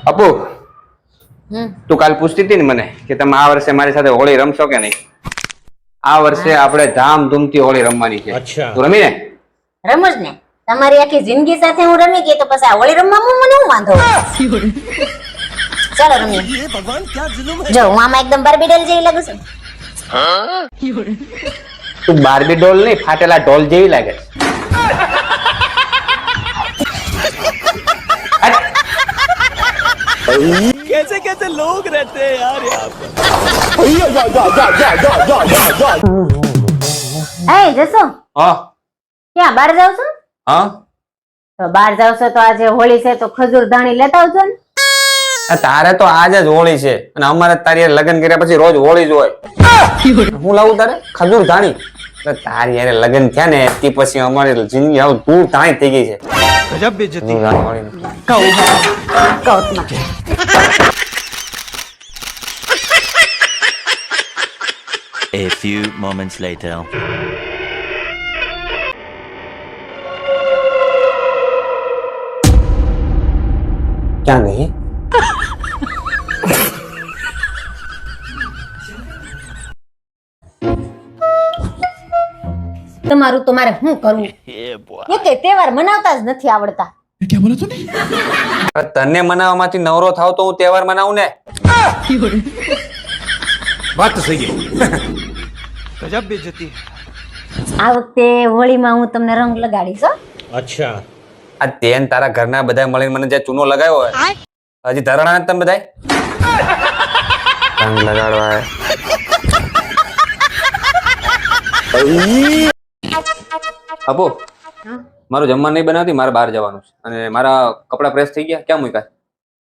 અપુ તું કાલ પૂછતી હતી ને મને કે તમે આ વર્ષે મારી સાથે હોળી રમશો કે નહીં? આ વર્ષે આપણે ધામધૂમથી હોળી રમવાની છે. તું રમી ને? રમુજ ને. તમારી આખી જિંદગી સાથે હું રમી ગઈ તો પછી આ હોળી રમવામાં મને શું વાંધો? ચાલો રમીએ. જો હું આમાં એકદમ બાર્બી ડોલ જેવી લાગુ છું. તું બાર્બી ડોલ નહીં, ફાટેલા ઢોલ જેવી લાગે છે. कैसे कैसे लोग रहते हैं यार यहाँ पे। એ જસો હા ક્યાં બહાર જાવ છો? હા તો બહાર જાવ છો તો આજે હોળી છે તો ખજૂર ધાણી લેતા આવજો ને. તારે તો આજે જ હોળી છે અને અમારે તારી હારે લગ્ન કર્યા પછી રોજ હોળી જ હોય. હું લાવું તારે ખજૂર ધાણી? તારી હારે લગ્ન થયા ને તે પછી અમારી જિંદગી આવું તું ધાણી થઈ ગઈ છે. गजब बेइज्जती। A few moments later. ક્યાં ગઈ? તમારું તો મારે શું કરવું? એકે તહેવાર મનાવતા જ નથી આવડતા. તને મનાવવામાંથી નવરો થાવ તો હું તહેવાર મનાવું ને. વાત તો સહી. गजब बेइज्जती। આ વખતે હોળીમાં હું તમને રંગ લગાડીશ હો. अच्छा। આ તેન તારા ઘરના બધા મળીને મને જે ચૂનો લગાવ્યો હોય હજી ધરાણા તમે બધા રંગ લગાડવા. અપો મારું જમવાનું નહીં બનાવતી, મારે બહાર જવાનું છે અને મારા કપડા પ્રેસ થઈ ગયા. ક્યાં મૂક્યા?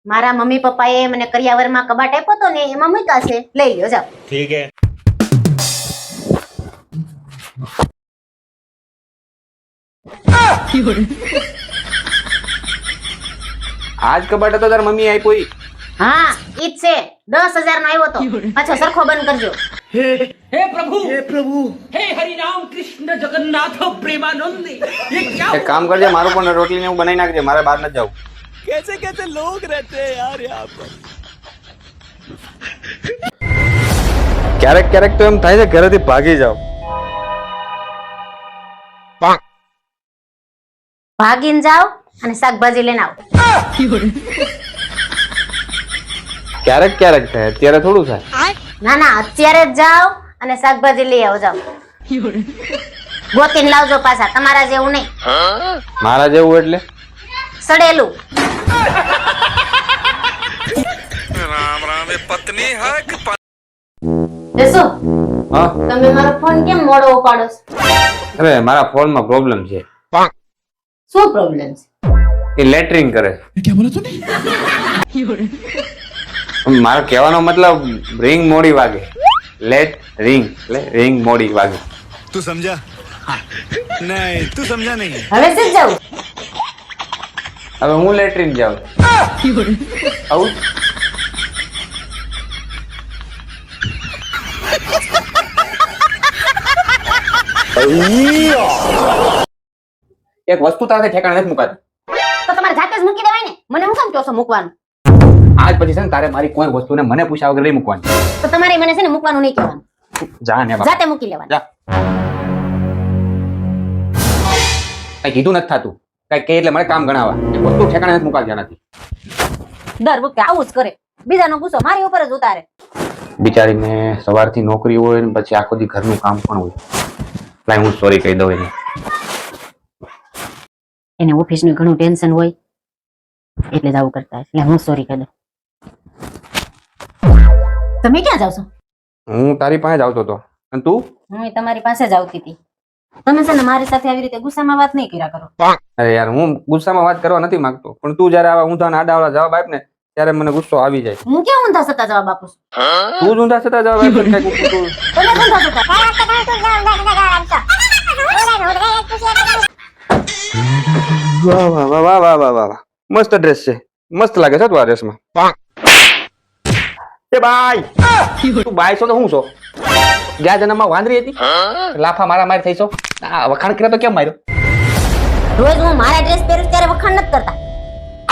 મારા મમ્મી પપ્પાએ મને કરિયાવરમાં કબાટ આપ્યો તો ને એમાં મૂક્યા છે, લઈ લ્યો જાઓ. ठीक है। આજ કબાટ હતો તાર મમ્મી આપ્યો ઈ? હા ઈ જ છે. 10,000 નો આવ્યો તો. પાછો સરખો બંધ કરજો. हे प्रभु हे हरि राम कृष्ण जगन्नाथ प्रेमानंद ये क्या એક કામ કરજે, મારું પણ રોટલી ને એવું બનાવી નાખજે, મારે બહાર નથી જવું. कैसे कैसे लोग रहते हैं यार यहाँ पर। ક્યારેક ક્યારેક તો એમ થાય છે ઘરેથી ભાગી જાવ. ભાગીને જાઓ અને શાકભાજી લઈને આવો. ક્યારેક ક્યારેક થાય, અત્યારે થોડું થાય. ના ના અત્યારે જ જાઓ અને શાકભાજી લઈ આવો જાઓ. ગોતીને લાવજો પાછા, તમારા જેવું નહીં. મારા જેવું એટલે? સડેલું. જસુ, હા તમે મારો ફોન કેમ મોડો ઉપાડો છો? અરે મારા ફોનમાં પ્રોબ્લેમ છે. શું પ્રોબ્લેમ છે? એ લેટરિંગ કરે. મારો કહેવાનો મતલબ રિંગ મોડી વાગે. લેટ રિંગ એટલે રિંગ મોડી વાગે. तू समझा? नहीं तू समझा नहीं। હવે શું જાઉં? હવે હું લેટરિંગ જાઉં. આવું એક વસ્તુ તારાથી ઠેકાણે નથી મુકાતી. તો તમારે જાતે જ મૂકી દેવાય ને. મને હું કેમ કહો છો મૂકવાનું? આજ પછી છે ને તારે મારી કોઈ વસ્તુને મને પૂછ્યા વગર નહીં મૂકવાની. તો તમારે મને છે ને મૂકવાનું નહીં કહેવાનું. જા ને બાપ. જાતે મૂકી લેવાનું. જા. કઈ કીધું નથી થાતું. કઈ કે એટલે મને કામ ગણાવા. એક વસ્તુ ઠેકાણે નથી મુકાતી આનાથી. દર વખતે આવું જ કરે. બીજાનો ગુસ્સો મારી ઉપર જ ઉતારે. બિચારીને સવારથી નોકરી હોય ને પછી આખો દી ઘરનું કામ પણ હોય. લાય હું સોરી કહી દઉં એને. એને ઓફિસનું ઘણું ટેન્શન હોય એટલે જ આવું કરતા હોય. એટલે હું સોરી કહી દઉં. તમે ક્યાં જાવ છો? હું તારી પાસે જ આવતો હતો અને તું? હું તમારી પાસે જ આવતી હતી. તમે છે ને મારી સાથે આવી રીતે ગુસ્સામાં વાત નહીં કર્યા કરો. અરે યાર હું ગુસ્સામાં વાત કરવા નથી માંગતો પણ તું જયારે આવા ઊંધા આડાવાળા જવાબ આપ ને ત્યારે મને ગુસ્સો આવી જાય. હું ક્યાં ઊંધા સત્તા જવાબ આપું છું? તું જ ઊંધા થતા જવાબ આપ. તમે ઊંધા સત્તા. વાહ વાહ વાહ વાહ વાહ વાહ વાહ મસ્ત ડ્રેસ છે. મસ્ત લાગે છે તું આ ડ્રેસમાં. એ બાય તું બાય છો તો હું છો? ગયા જન્મમાં વાંદરી હતી? લાફા મારા મારી થઈ છો? આ વખાણ કર્યા તો કેમ માર્યો? રોજ હું મારા ડ્રેસ પહેરું ત્યારે વખાણ નથી કરતા.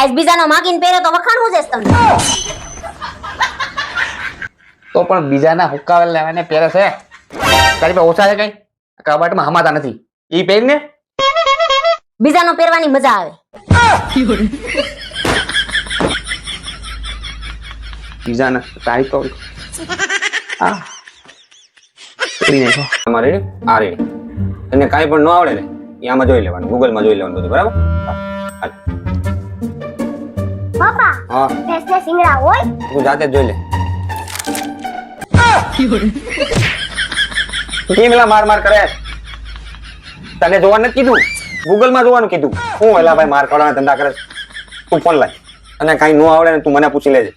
આજ બીજાનો માગીને પહેરે તો વખાણ હું જઈશ તમને. તો પણ બીજાના હુક્કાવેલ લેવાને પહેરે છે. તારી પાસે ઓછા છે કઈ કબાટમાં હમાતા નથી ઈ પહેરીને બીજાનો પહેરવાની મજા આવે. બીજાના તારી તો આ કરી નાખો તમારે આ રેડી તને કાંઈ પણ ન આવડે ને એ આમાં જોઈ લેવાનું ગૂગલમાં જોઈ લેવાનું બધું બરાબર હાલ. પપ્પા હા ટેસ્ટે સિંગડા હોય તું જાતે જ જોઈ લે કેમ એલા માર માર કરે તને જોવાનું નથી કીધું ગૂગલમાં જોવાનું કીધું હું એલા ભાઈ માર ખાવાના ધંધા કરે તું ફોન લાય અને કાંઈ ન આવડે ને તું મને પૂછી લેજે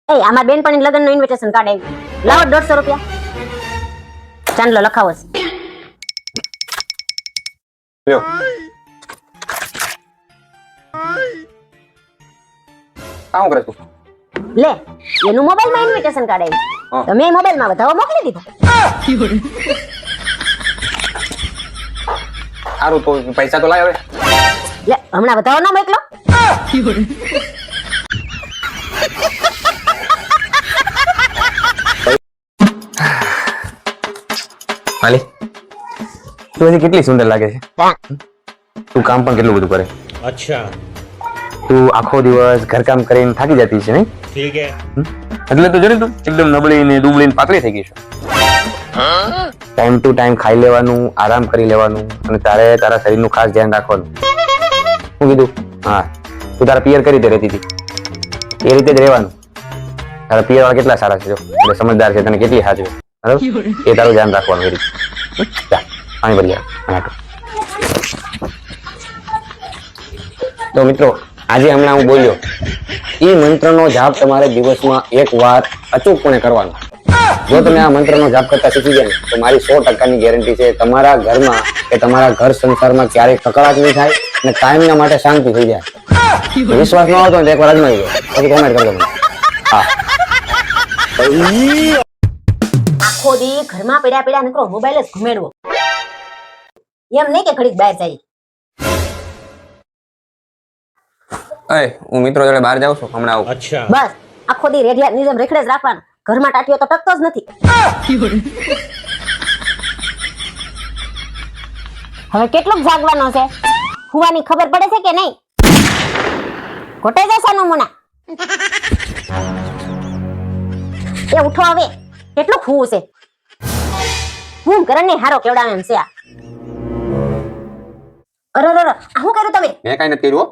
એ આમાં બેનપણી લગ્નનું ઇન્વિટેશન કાર્ડ આવ્યું. લાવો 150 રૂપિયા. ચાંદલો લખાવો છે. લ્યો કામ કરે તું લે એનું મોબાઈલમાં ઇન્વિટેશન કાર્ડ આવ્યું. હા. તો મેં મોબાઈલમાં બધાઓ મોકલી દીધા. સારું તો પૈસા તો લાય હવે લે હમણાં બધાઓ ના મોકલો. હાલી તું હજી કેટલી સુંદર લાગે છે તું કામ પણ કેટલું બધું કરે अच्छा તું આખો દિવસ ઘરકામ કરીને થાકી જતી છે નહીં ठीक है એટલે તો જોને તું એકદમ નબળી ને દુબળી ને પાતળી થઈ ગઈ છે ટાઈમ ટુ ટાઈમ ખાઈ લેવાનું આરામ કરી લેવાનું અને તારે તારા શરીરનું ખાસ ધ્યાન રાખવાનું શું કીધું હા તું તારા પિયર કઈ રીતે રહેતી હતી એ રીતે જ રહેવાનું તારા પિયર વાળા કેટલા સારા છે જો એટલે સમજદાર છે તને કેટલી સાચવે બરાબર એ તારું ધ્યાન રાખવાનું એ રીતે જા પાણી ભરી આવ તો મિત્રો આજે હમણાં હું બોલ્યો એ મંત્રનો જાપ તમારે દિવસમાં એક વાર અચૂકપણે કરવાનો જો તમે આ મંત્રનો જાપ કરતા શીખી ગયા ને તો મારી 100%ની ગેરંટી છે તમારા ઘરમાં કે તમારા ઘર સંસારમાં ક્યારેય કકળાટ નહીં થાય અને કાયમના માટે શાંતિ થઈ જાય વિશ્વાસ ન આવતો ને એકવાર અજમાવી લો પછી કોમેન્ટ કરજો મને હા આખો દી ઘરમાં પડ્યા પડ્યા નીકળો મોબાઈલ જ ઘુમેડવો. એમ નહીં કે ઘડીક બહાર જાય. અય હું મિત્રો જોડે બહાર જાઉં છું હમણાં આવું अच्छा બસ આખો દી રેડિયા નિઝમ રેખડે જ રાખવાનું. ઘરમાં ટાટીઓ તો ટકતો જ નથી. હવે કેટલું જાગવાનો છે હુવાની ખબર પડે છે કે નહીં? ખોટે જશો નમૂના. એ ઉઠો હવે કેટલું ખુવું છે હું કરને હારો કેવડાવે એમ છે આ. અરે અરે આ શું કર્યું તમે? મેં કાંઈ નથી કર્યું હો.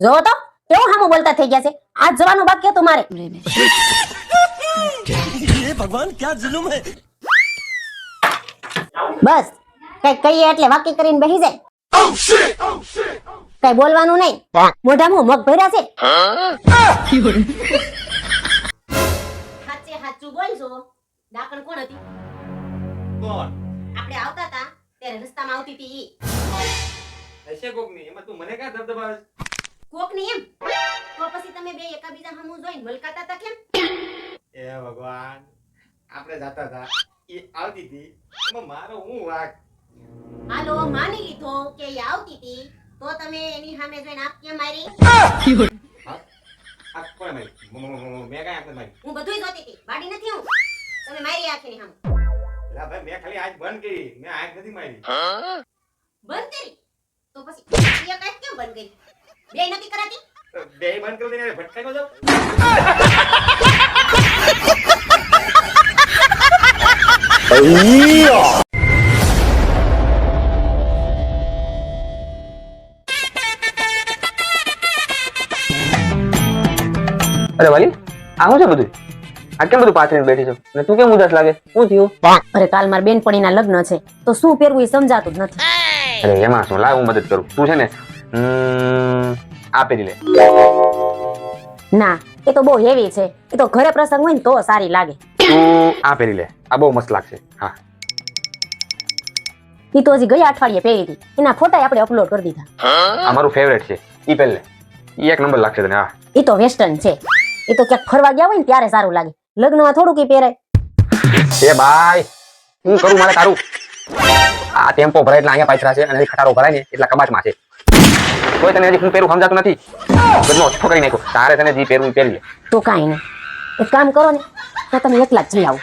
જોવો તો કેવું હામું બોલતા થઈ ગયા છે. આજ જવાનું બાકી હતું મારે. भगवान क्या जुल्म है બસ કઈ કહીએ એટલે વાકી કરીને બેસી જાય. કઈ બોલવાનું નહીં. મોઢામાં મગ ભર્યા છે. સાચે સાચું બોલજો. ડાકણ કોણ હતી? કોણ આપણે આવતા હતા ત્યારે રસ્તામાં આવતી હતી ઈ. હશે કોક ની એમાં તું મને ક્યાં ધબધબાવે કોક ની એમ તો પછી તમે બે એકાબીજા સામું જોઈને મલકાતા હતા કેમ? એ ભગવાન આપણે જાતા હતા એ આવતી હતી એમાં મારો હું વાક હાલો માની લીધો કે એ આવતી હતી તો તમે એની સામે જોઈને આપ કેમ મારી? આ કોણ મારી મેં કાંઈ આપને મારી હું બધુંય જોતી હતી. બાડી નથી હું. તમે મારી આંખની સામે. લા ભાઈ મેં ખાલી આંખ બંધ કરી મેં આંખ નથી મારી બંધ કરી તો પછી એ કાંઈ કેમ બંધ કરી? બે નથી કરાતી? બે બંધ કરી દઈને ભટકાઈ નો જાવ અરે વાલી આ શું છે બધું આ કેમ બધું પાથરીને બેઠી છો અને તું કેમ ઉદાસ લાગે શું થયું અરે કાલ માર બેનપણીના લગ્ન છે તો શું પહેરવું એ સમજાતું જ નથી. અરે એમાં શું લાવ હું મદદ કરું તું છે ને આ પહેરી લે ના એ તો બહુ હેવી છે. એ તો ઘરે પ્રસંગ હોય ને તો સારી લાગે. તું આ પહેરી લે આ બહુ મસ્ત લાગશે હા ઈ તો હજી ગયા અઠવાડિયે પહેરી હતી. એના ફોટા આપણે અપલોડ કરી દીધા. આ મારું ફેવરેટ છે ઈ પહેર લે ઈ એક નંબર લાગશે તને હા ઈ તો વેસ્ટર્ન છે. એ તો ક્યાંક ફરવા ગયા હોય ને ત્યારે સારું લાગે. લગ્નમાં થોડું કી પહેરાય. એ ભાઈ હું કરું મારે તારું આ ટેમ્પો ભરાય એટલે અહીંયા પાછરા છે અને ખટારો ભરાય ને એટલા કબાટમાં છે કોઈ તને હજી હું પહેરું સમજાતું નથી બધો ઓછો કરી નાખ્યો તારે તને જે પહેરવું એ પહેરી લે તો કાંઈ નહીં એક કામ કરો ને તો તમે એકલા જ જઈ આવો